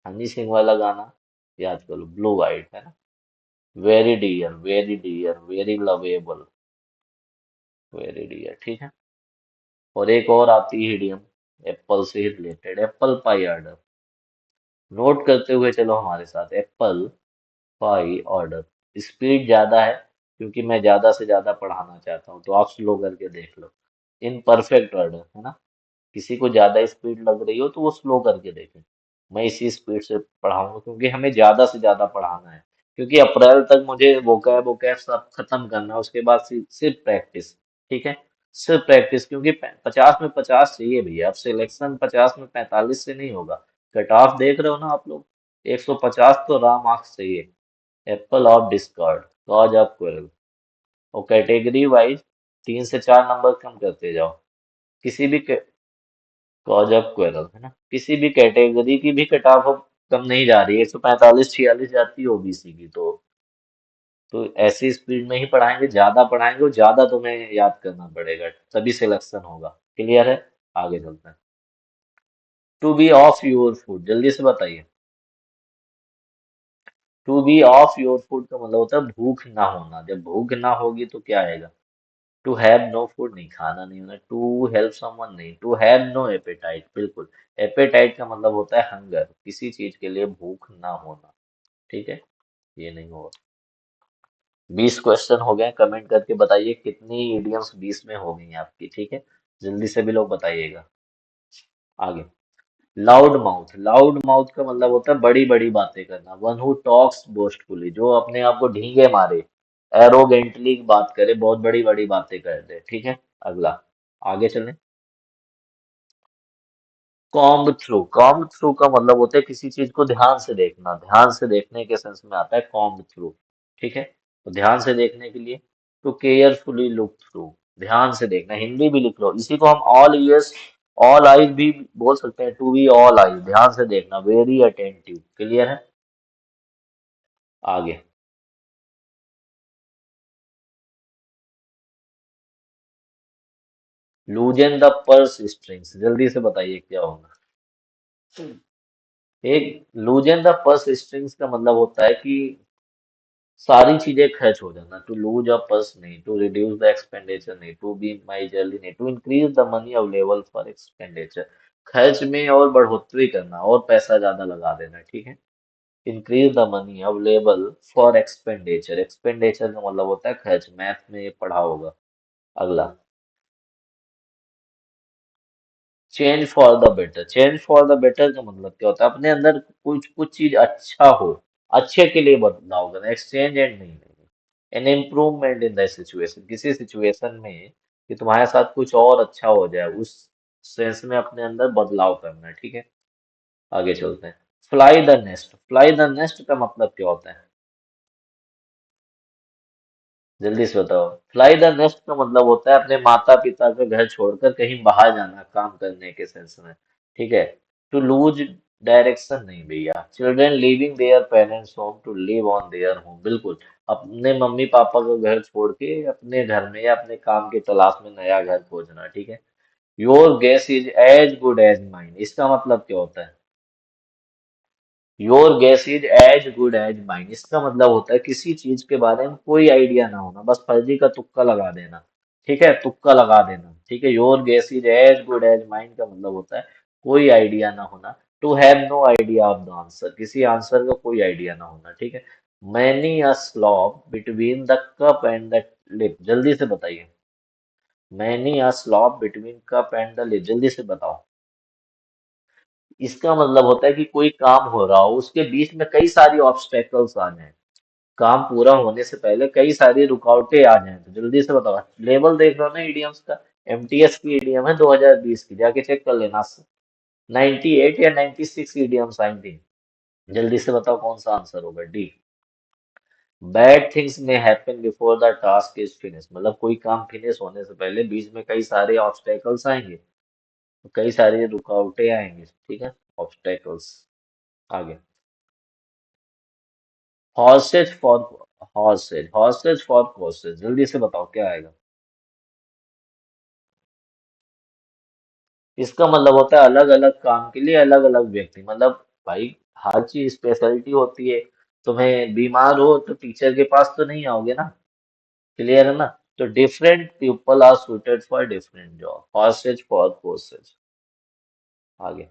S1: Honey Singh वाला गाना याद करो, ब्लू आइट, है ना? Very dear, very dear, very lovable, very dear, ठीक है। और एक और आती है इडियम, एप्पल से ही related, apple pie order, note करते हुए चलो हमारे साथ, एप्पल पाई ऑर्डर, स्पीड ज्यादा है क्योंकि मैं ज्यादा से ज्यादा पढ़ाना चाहता हूँ, तो आप स्लो करके देख लो। इन परफेक्ट ऑर्डर, है ना? किसी को ज्यादा स्पीड लग रही हो तो वो स्लो करके देखे। मैं इसी स्पीड से पढ़ाऊंगा क्योंकि हमें ज्यादा से ज्यादा पढ़ाना है। क्योंकि अप्रैल तक मुझे वोकैब वोकैब सब खत्म करना है, उसके बाद सिर्फ प्रैक्टिस। ठीक है, सिर्फ प्रैक्टिस, क्योंकि 50 में 50 चाहिए भैया। अब सिलेक्शन 50 में 45 से नहीं होगा। कट ऑफ देख रहे हो ना आप लोग, 150 तो रॉ मार्क्स चाहिए। Apple of discard, cause of quarrel. और कैटेगरी वाइज 3 से 4 नंबर कम करते जाओ। किसी भी कॉज ऑफ क्वेरल है ना, किसी भी कैटेगरी की भी कट ऑफ कम नहीं जा रही है। 145 46 जाती है ओबीसी की। तो ऐसी स्पीड में ही पढ़ाएंगे, ज्यादा पढ़ाएंगे और ज्यादा तुम्हें याद करना पड़ेगा, तभी सिलेक्शन होगा। क्लियर है? आगे चलते हैं। To be off your food, जल्दी से बताइए। To be off your food का मतलब होता है भूख ना होना। जब भूख ना होगी तो क्या आएगा? टू हैव नो फूड, नहीं, खाना नहीं होना। टू हेल्प समवन, नहीं। टू हैव नो एपेटाइट, बिल्कुल। एपेटाइट का मतलब होता है हंगर, किसी चीज के लिए भूख ना होना। ठीक है, ये नहीं होगा। 20 क्वेश्चन हो गए, कमेंट करके बताइए कितनी इडियम्स 20 में हो गई हैं आपकी। ठीक है, जल्दी से भी लोग बताइएगा। आगे, लाउड माउथ। लाउड माउथ का मतलब होता है बड़ी बड़ी बातें करना। वन हु टॉक्स बोस्टफुली, जो अपने आप को ढींगे मारे, एरोगेंटली बात करे, बहुत बड़ी बड़ी बातें कर दे। ठीक है, अगला, आगे चलें। Comb through. कॉम्ब थ्रू का मतलब होता है किसी चीज को ध्यान से देखना। ध्यान से देखने के सेंस में आता है कॉम्ब थ्रू। ठीक है, तो ध्यान से देखने के लिए टू केयरफुली लुक थ्रू, ध्यान से देखना। हिंदी भी लिख लो, इसी को हम ऑल ईयर्स ऑल आईज भी बोल सकते हैं। टू बी ऑल आईज, ध्यान से देखना, वेरी अटेंटिव। क्लियर है? आगे, लूजन द पर्स स्ट्रिंग्स, जल्दी से बताइए क्या होगा। एक, लूजन द पर्स स्ट्रिंग्स का मतलब होता है कि सारी चीजें खर्च हो जाना। टू लूज अ पर्स नहीं, टू रिड्यूस द एक्सपेंडिचर नहीं, टू बी माइजरली नहीं, to increase the money available for expenditure, खर्च में और बढ़ोतरी करना और पैसा ज्यादा लगा देना। ठीक है, increase the money available for expenditure. Expenditure का मतलब होता है खर्च, मैथ में ये पढ़ा होगा। अगला, change for the better. Change for the better का मतलब क्या होता है? अपने अंदर कुछ कुछ चीज अच्छा हो, अच्छे के लिए बदलाव करना। एक्सचेंज एंड नहीं, an improvement in the situation, किसी सिचुएशन में कि तुम्हारे साथ कुछ और अच्छा हो जाए, उस सेंस में अपने अंदर बदलाव करना है। ठीक है, आगे चलते हैं। Fly the nest. Fly the nest का मतलब क्या होता है? जल्दी से बताओ। फ्लाई द नेस्ट का मतलब होता है अपने माता पिता का घर छोड़कर कहीं बाहर जाना, काम करने के सेंस में। ठीक है, टू लूज डायरेक्शन नहीं भैया। Children leaving their parents home to live on their home, बिल्कुल। अपने मम्मी पापा का घर छोड़ के अपने घर में या अपने काम की तलाश में नया घर खोजना। ठीक है, your guess is as good as mine, इसका मतलब क्या होता है? Your guess is as good as mine, इसका मतलब होता है किसी चीज के बारे में कोई आइडिया ना होना, बस फर्जी का तुक्का लगा देना। ठीक है, तुक्का लगा देना। ठीक है, your guess is as good as mine का मतलब होता है कोई आइडिया ना होना। To have no idea of the answer, किसी आंसर का कोई आइडिया ना होना। ठीक है, many a slip between the cup and the lip, जल्दी से बताइए। Many a slip between cup and the lip, जल्दी से बताओ। इसका मतलब होता है कि कोई काम हो रहा हो, उसके बीच में कई सारी ऑब्स्टेकल्स आ जाएं। काम पूरा होने से पहले कई सारी रुकावटें आ जाएं। तो जल्दी से बताओ। लेवल देख रहे हो ना इडियम्स का? एमटीएस की इडियम है 2020 की, जाके चेक कर लेना। 98 या 96 इडियम्स आई थी। जल्दी से बताओ कौन सा आंसर होगा। डी, बैड थिंग्स में happen before the task is finish, मतलब कोई काम फिनिश होने से पहले बीच में कई सारे ऑब्स्टेकल्स आएंगे, कई सारी रुकावटें आएंगी। ठीक है, ऑब्स्टेकल्स। आगे, horse's for, horse's for courses, जल्दी से बताओ क्या आएगा। इसका मतलब होता है अलग अलग काम के लिए अलग अलग व्यक्ति, मतलब भाई हर चीज स्पेशलिटी होती है। तुम्हें बीमार हो तो टीचर के पास तो नहीं आओगे ना। क्लियर है ना? तो different people are suited for different job, horses for courses. आगे,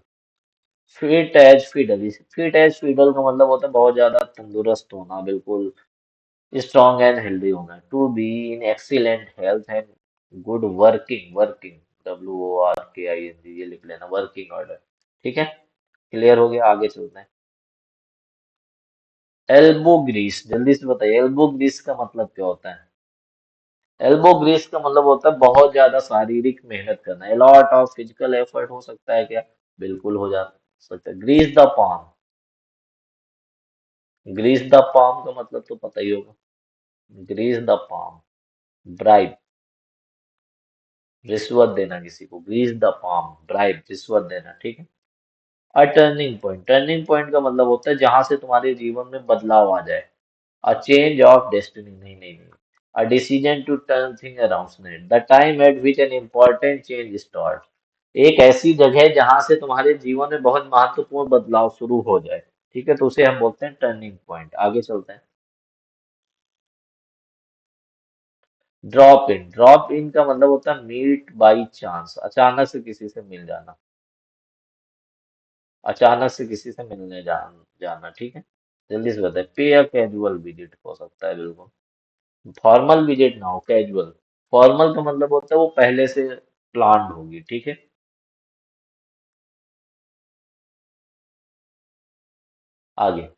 S1: fit as fiddle. Fit as fiddle का मतलब होता है बहुत ज्यादा तंदुरुस्त होना, बिल्कुल स्ट्रॉन्ग एंड हेल्दी होना। To be in excellent health and good working, working WORKING, ये लिख लेना, वर्किंग ऑर्डर। ठीक है, क्लियर हो गया, आगे चलते हैं। एल्बो ग्रीस, जल्दी से बताइए एल्बो ग्रीस का मतलब क्या होता है। एल्बो ग्रीस का मतलब होता है बहुत ज्यादा शारीरिक मेहनत करना, लॉट ऑफ फिजिकल एफर्ट, हो सकता है क्या, बिल्कुल हो जा सकता है। Grease the palm, grease the palm का मतलब तो पता ही होगा। ग्रीस द पाम, ब्राइब, रिश्वत देना किसी को, ग्रीस द पाम, ब्राइब, रिश्वत देना, ठीक है। A turning point, turning point का मतलब होता है जहां से तुम्हारे जीवन में बदलाव आ जाए। अ चेंज ऑफ डेस्टिनी, नहीं नहीं नहीं, a decision to turn thing around, the time at which an important change start, एक ऐसी जगह जहां से तुम्हारे जीवन में बहुत महत्वपूर्ण बदलाव शुरू हो जाए, ठीक है, तो उसे हम बोलते हैं टर्निंग पॉइंट। आगे चलते हैं। ड्रॉप इन, ड्रॉप इन का मतलब होता है मीट बाई चांस, अचानक से किसी से मिल जाना, अचानक से किसी से मिलने जाना, ठीक है। जल्दी से बताए, पे या कैजुअल विजिट हो सकता है, बिल्कुल। फॉर्मल विजिट ना हो, कैजुअल। फॉर्मल का मतलब होता है वो पहले से प्लान्ड होगी, ठीक है। आगे,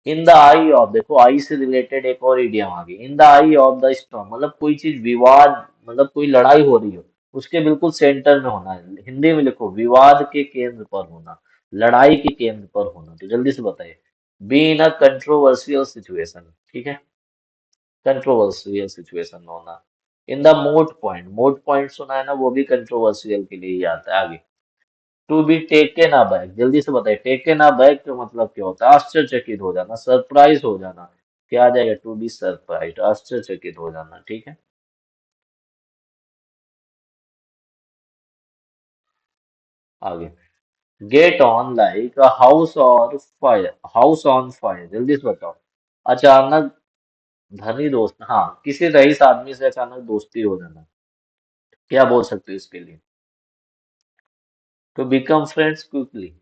S1: इन द आई ऑफ, देखो आई से रिलेटेड एक और इडियम आ गई, in the I of the storm, मतलब कोई चीज विवाद, मतलब कोई लड़ाई हो रही हो, उसके बिल्कुल सेंटर में होना है। हिंदी में लिखो, विवाद के केंद्र पर होना, लड़ाई के केंद्र पर होना। तो जल्दी से बताइए, be in a controversial situation, ठीक है, कंट्रोवर्शियल सिचुएशन में होना। इन द मोट पॉइंट, मोट पॉइंट सुना है ना, वो भी कंट्रोवर्शियल के लिए ही आता है। आगे, टू बी टेकन अबैक, जल्दी से बताइए टेकन अबैक का मतलब क्या होता है, आश्चर्यचकित हो जाना, सरप्राइज हो जाना। क्या आ जाएगा, टू बी सरप्राइज, आश्चर्यचकित हो जाना, ठीक है। आगे, get on like a house और फायर, हाउस ऑन फायर, जल्दी से बताओ। अचानक, धनी दोस्त, हाँ, किसी रईस आदमी से अचानक दोस्ती हो जाना, क्या बोल सकते हो इसके लिए। टू बिकम फ्रेंड्स क्विकली,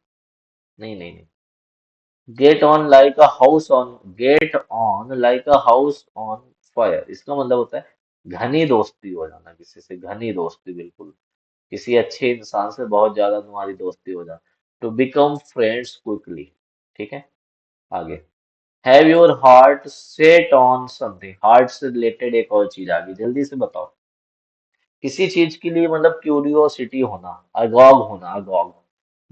S1: नहीं नहीं नहीं, get on like a house on, get on like a house on fire, इसका मतलब होता है घनी दोस्ती हो जाना किसी से, घनी दोस्ती, बिल्कुल, किसी अच्छे इंसान से बहुत ज्यादा तुम्हारी दोस्ती हो जाना। टू बिकम फ्रेंड्स क्विकली, ठीक है। आगे, have your heart set on something, heart से रिलेटेड एक और चीज आ गई, जल्दी से बताओ। किसी चीज के लिए मतलब क्यूरियोसिटी होना, अगॉग होना, अगॉग,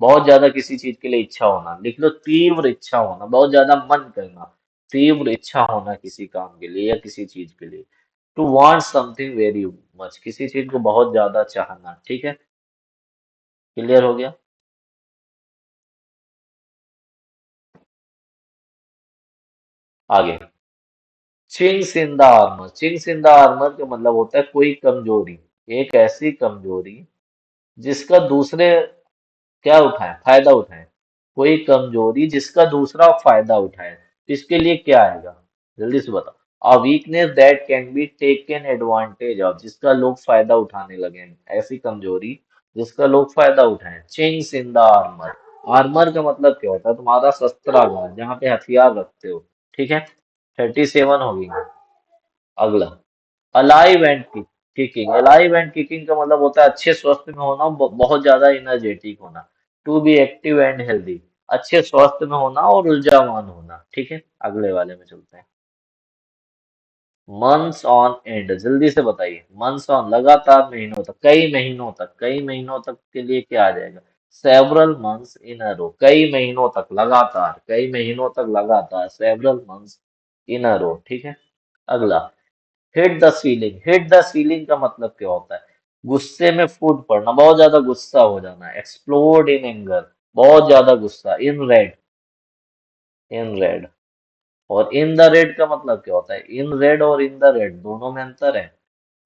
S1: बहुत ज्यादा किसी चीज के लिए इच्छा होना, लिख लो तीव्र इच्छा होना, बहुत ज्यादा मन करना, तीव्र इच्छा होना किसी काम के लिए या किसी चीज के लिए। To want something very much, किसी चीज को बहुत ज्यादा चाहना, ठीक है, क्लियर हो गया। आगे, Ching's in the armour, Ching's in the armour का मतलब होता है कोई कमजोरी, एक ऐसी कमजोरी जिसका दूसरे क्या उठाए, फायदा उठाए, कोई कमजोरी जिसका दूसरा फायदा उठाए, तो इसके लिए क्या आएगा, जल्दी से बताओ। A weakness that can be taken advantage of, जिसका लोग फायदा उठाने लगे, ऐसी कमजोरी जिसका लोग फायदा उठाए। Ching's in the armour, armour का मतलब क्या होता है, तुम्हारा शस्त्रागार, जहाँ पे हथियार रखते हो, ठीक है। 37 होगी। अगला, alive and kicking, alive and kicking का मतलब होता है अच्छे स्वास्थ्य में होना, बहुत ज्यादा एनर्जेटिक होना। To be active and healthy, अच्छे स्वास्थ्य में होना और ऊर्जावान होना, ठीक है। अगले वाले में चलते हैं। मंथ्स ऑन एंड, जल्दी से बताइए, मंथ्स ऑन लगातार, महीनों तक, कई महीनों तक, कई महीनों तक के लिए क्या आ जाएगा, सेवरल मंथ्स इन अ रो, कई महीनों तक लगातार, कई महीनों तक लगातार, सेवरल मंथ्स इन अ रो, ठीक है। अगला, hit the ceiling, hit the ceiling का मतलब क्या होता है, गुस्से में फूट पड़ना, बहुत ज्यादा गुस्सा हो जाना, एक्सप्लोड इन एंगर, बहुत ज्यादा गुस्सा। इन रेड, इन रेड, और इन द रेड का मतलब क्या होता है, इन रेड और इन द रेड दोनों में अंतर है।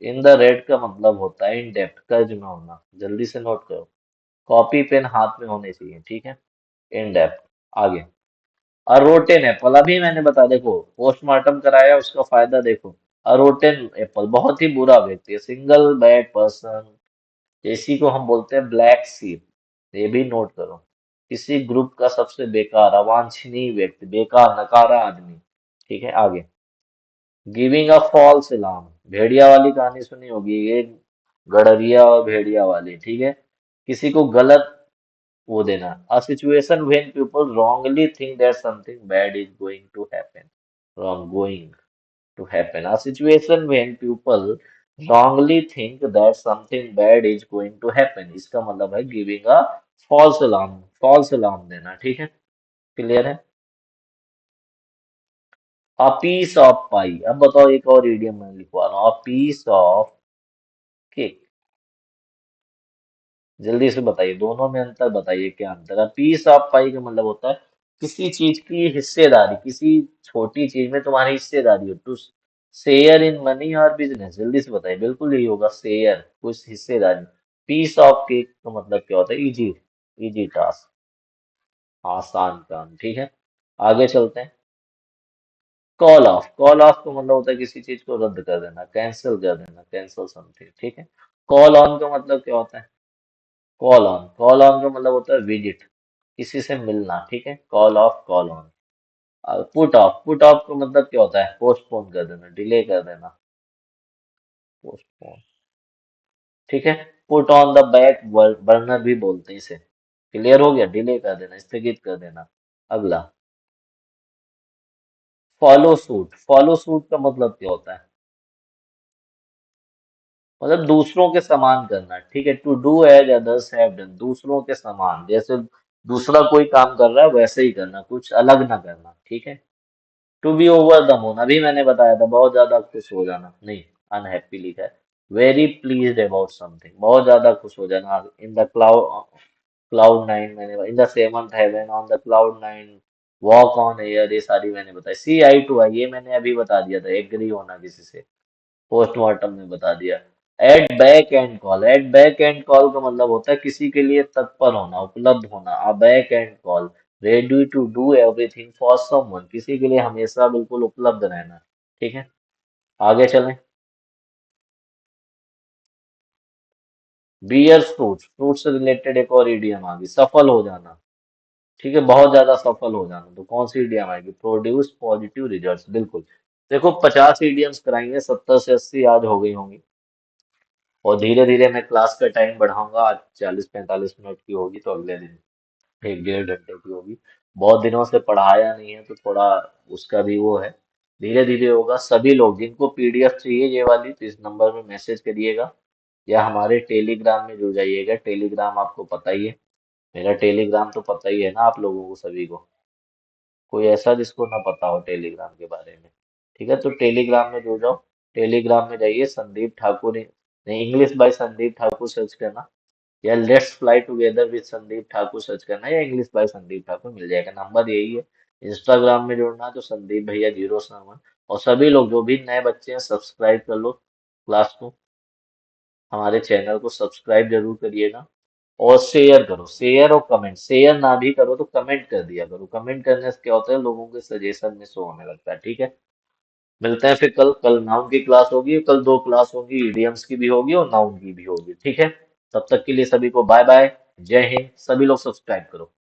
S1: इन द रेड का मतलब होता है इन डेप्थ, कर्ज में होना, जल्दी से नोट करो, कॉपी पेन हाथ में होने चाहिए, ठीक है। In depth. आगे, अरोटेन एप्पल, अभी मैंने बता, देखो पोस्टमार्टम कराया, उसका फायदा देखो। अरोटेन एप्पल, बहुत ही बुरा व्यक्ति है, सिंगल बैड पर्सन, इसी को हम बोलते हैं ब्लैक सीप, ये भी नोट करो। किसी ग्रुप का सबसे बेकार, अवांछनीय व्यक्ति, बेकार, नकारा आदमी, ठीक है। आगे, गिविंग अ फॉल्स अलार्म, भेड़िया वाली कहानी सुनी होगी ये, गड़रिया और भेड़िया वाली, ठीक है। किसी को गलत वो देना। A situation when people wrongly think that something bad is going to happen, wrong going to happen. A situation when people wrongly think that something bad is going to happen, इसका मतलब है गिविंग अ false alarm देना, ठीक है। Clear है। A piece of पाई, अब बताओ एक और इडियम मैं लिखवा रहा हूँ, अ पीस ऑफ केक। जल्दी से बताइए, दोनों में अंतर बताइए, क्या अंतर है। पीस ऑफ पाई का मतलब होता है किसी चीज की हिस्सेदारी, किसी छोटी चीज में तुम्हारी हिस्सेदारी हो, टू शेयर इन मनी और बिजनेस। जल्दी से बताइए, बिल्कुल यही होगा, शेयर, कुछ हिस्सेदारी। पीस ऑफ केक का मतलब क्या होता है, इजी, इजी टास्क, आसान काम, ठीक है। आगे चलते हैं। कॉल ऑफ का मतलब होता है किसी चीज को रद्द कर देना, कैंसिल कर देना, कैंसिल समथिंग, ठीक है। कॉल ऑन का मतलब क्या होता है, कॉल ऑन का मतलब होता है विजिट, किसी से मिलना, ठीक है। Call of, call on. Put off का मतलब क्या होता है, पोस्टपोन कर देना, डिले कर देना, पोस्टपोन, ठीक है। Put on the back burner भी बोलते हैं इसे। क्लियर हो गया, डिले कर देना, स्थगित कर देना। अगला, फॉलो सूट का मतलब क्या होता है, मतलब दूसरों के समान करना, ठीक है। To do as others have done, दूसरों के समान, जैसे दूसरा कोई काम कर रहा है वैसे ही करना, कुछ अलग ना करना, ठीक है। To be over the moon, अभी मैंने बताया था, बहुत ज्यादा खुश हो जाना, नहीं, अनहैप्पी लिखा है। वेरी प्लीज्ड अबाउट समथिंग, बहुत ज्यादा खुश हो जाना। इन द क्लाउड नाइन, मैंने in the seventh heaven, on the cloud nine, walk on air, ये सारी मैंने बताई। सी आई टू आई, ये मैंने अभी बता दिया था, एग्री होना किसी से, पोस्टमार्टम में बता दिया। At beck and call, at beck and call का मतलब होता है किसी के लिए तत्पर होना, उपलब्ध होना। A beck and call, ready to do everything for someone, किसी के लिए हमेशा बिल्कुल उपलब्ध रहना, ठीक है। आगे चलें। बियर फ्रूट, फ्रूट से रिलेटेड एक और इडियम आ गई, सफल हो जाना, ठीक है, बहुत ज्यादा सफल हो जाना। तो कौन सी इडियम आएगी, प्रोड्यूस पॉजिटिव रिजल्ट्स, बिल्कुल। देखो 50 इडियम्स कराएंगे, 70 से 80 याद हो गई होंगी। और धीरे धीरे मैं क्लास का टाइम बढ़ाऊंगा, आज 40-45 मिनट की होगी, तो अगले दिन 1-1.5 घंटे की होगी। बहुत दिनों से पढ़ाया नहीं है तो थोड़ा उसका भी वो है, धीरे धीरे होगा। सभी लोग जिनको पीडीएफ चाहिए ये वाली, तो इस नंबर में मैसेज करिएगा या हमारे टेलीग्राम में जुड़ जाइएगा। टेलीग्राम आपको पता ही है, मेरा टेलीग्राम तो पता ही है ना आप लोगों को सभी को, कोई ऐसा जिसको ना पता हो टेलीग्राम के बारे में, ठीक है। तो टेलीग्राम में जुड़ जाओ। टेलीग्राम में जाइए, संदीप ठाकुर, नहीं, English by Sandeep Thakur search करना, या let's fly together with Sandeep Thakur search करना, या इंग्लिश बाय संदीप ठाकुर मिल जाएगा, नंबर यही है। इंस्टाग्राम में जुड़ना तो संदीप भैया 07। और सभी लोग जो भी नए बच्चे हैं सब्सक्राइब कर लो क्लास को, हमारे चैनल को सब्सक्राइब जरूर करिएगा। और शेयर करो, शेयर और कमेंट, शेयर ना भी करो तो कमेंट कर दिया करो, कमेंट करने से क्या होता है, लोगों के सजेशन में शो होने लगता है, ठीक है। मिलते हैं फिर कल, कल नाउन की क्लास होगी, कल 2 क्लास होगी, इडियम्स की भी होगी और नाउन की भी होगी, ठीक है। तब तक के लिए सभी को बाय बाय, जय हिंद। सभी लोग सब्सक्राइब करो।